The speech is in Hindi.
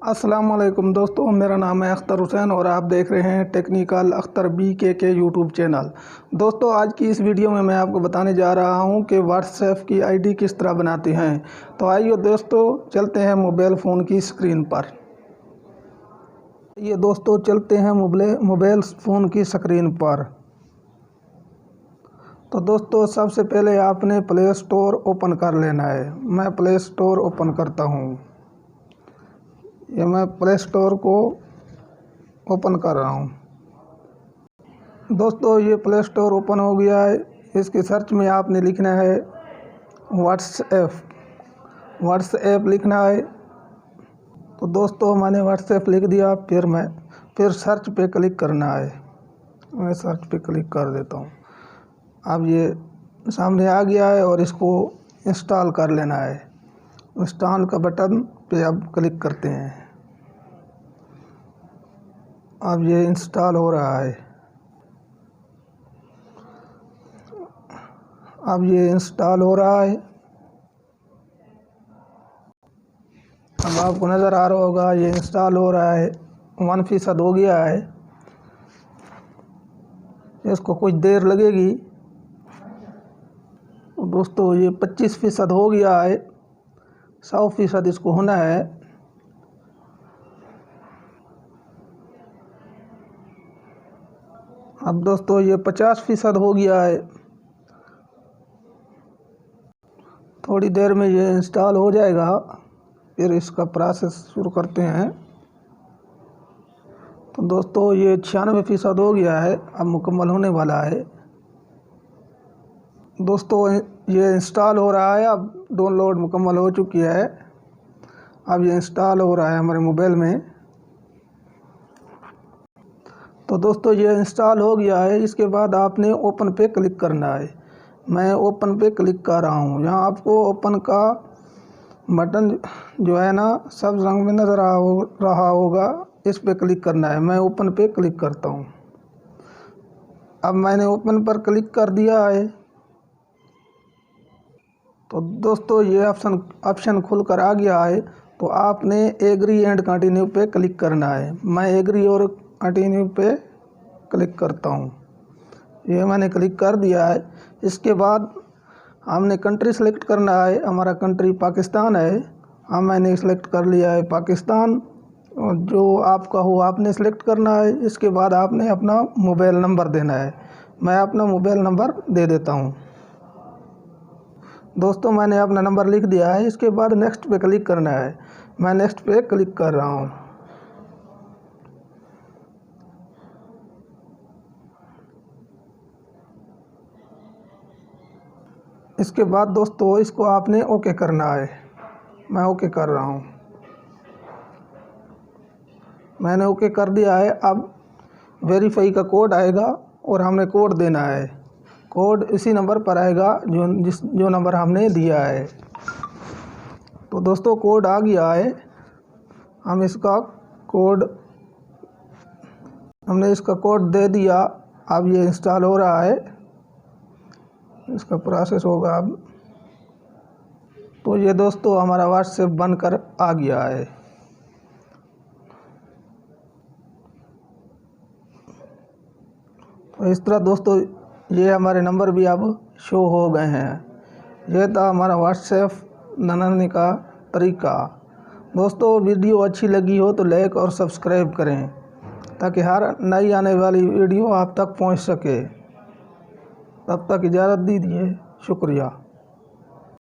अस्सलाम वालेकुम दोस्तों, मेरा नाम है अख्तर हुसैन और आप देख रहे हैं technical Akhtar BKK YouTube channel. दोस्तों, आज की इस वीडियो में मैं आपको बताने जा रहा हूं कि व्हाट्सएप की आईडी किस तरह बनाते हैं। तो आइए दोस्तों, चलते हैं मोबाइल फ़ोन की स्क्रीन पर। ये दोस्तों, चलते हैं मोबाइल फ़ोन की स्क्रीन पर। तो दोस्तों, सबसे पहले आपने प्ले स्टोर ओपन कर लेना है। मैं प्ले स्टोर ओपन करता हूँ। ये मैं प्ले स्टोर को ओपन कर रहा हूँ। दोस्तों, ये प्ले स्टोर ओपन हो गया है। इसके सर्च में आपने लिखना है व्हाट्सएप लिखना है। तो दोस्तों, मैंने व्हाट्सएप लिख दिया। फिर सर्च पे क्लिक करना है। मैं सर्च पे क्लिक कर देता हूँ। अब ये सामने आ गया है और इसको इंस्टॉल कर लेना है। इंस्टॉल का बटन पे अब क्लिक करते हैं। अब ये इंस्टॉल हो रहा है। अब ये इंस्टॉल हो रहा है। अब आपको नज़र आ रहा होगा ये इंस्टॉल हो रहा है। 1% हो गया है। इसको कुछ देर लगेगी। दोस्तों, ये 25% हो गया है। 100% इसको होना है। अब दोस्तों, ये 50% हो गया है। थोड़ी देर में ये इंस्टॉल हो जाएगा। फिर इसका प्रोसेस शुरू करते हैं। तो दोस्तों, ये 96% हो गया है। अब मुकम्मल होने वाला है। दोस्तों, ये इंस्टॉल हो रहा है। अब डाउनलोड मुकम्मल हो चुकी है। अब ये इंस्टॉल हो रहा है हमारे मोबाइल में। तो दोस्तों, ये इंस्टॉल हो गया है। इसके बाद आपने ओपन पे क्लिक करना है। मैं ओपन पे क्लिक कर रहा हूँ। यहाँ आपको ओपन का बटन जो है ना, सब रंग में नज़र आ रहा होगा। इस पे क्लिक करना है। मैं ओपन पे क्लिक करता हूँ। अब मैंने ओपन पर क्लिक कर दिया है। तो दोस्तों, ये ऑप्शन खुलकर आ गया है। तो आपने एग्री एंड कंटिन्यू पे क्लिक करना है। मैं एग्री और कंटिन्यू पे क्लिक करता हूँ। ये मैंने क्लिक कर दिया है। इसके बाद हमने कंट्री सेलेक्ट करना है। हमारा कंट्री पाकिस्तान है। मैंने सेलेक्ट कर लिया है पाकिस्तान। और जो आपका हो आपने सेलेक्ट करना है। इसके बाद आपने अपना मोबाइल नंबर देना है। मैं अपना मोबाइल नंबर दे देता हूँ। दोस्तों, मैंने अपना नंबर लिख दिया है। इसके बाद नेक्स्ट पे क्लिक करना है। मैं नेक्स्ट पे क्लिक कर रहा हूँ। इसके बाद दोस्तों, इसको आपने ओके करना है। मैं ओके कर रहा हूँ। मैंने ओके कर दिया है। अब वेरीफाई का कोड आएगा और हमने कोड देना है। कोड इसी नंबर पर आएगा जो नंबर हमने दिया है। तो दोस्तों, कोड आ गया है। हमने इसका कोड दे दिया। अब ये इंस्टॉल हो रहा है। इसका प्रोसेस होगा अब। तो ये दोस्तों, हमारा व्हाट्सएप बनकर आ गया है। तो इस तरह दोस्तों, ये हमारे नंबर भी अब शो हो गए हैं। ये था हमारा व्हाट्सएप बनाने का तरीका। दोस्तों, वीडियो अच्छी लगी हो तो लाइक और सब्सक्राइब करें ताकि हर नई आने वाली वीडियो आप तक पहुंच सके। तब तक इजाज़त दीजिए। शुक्रिया।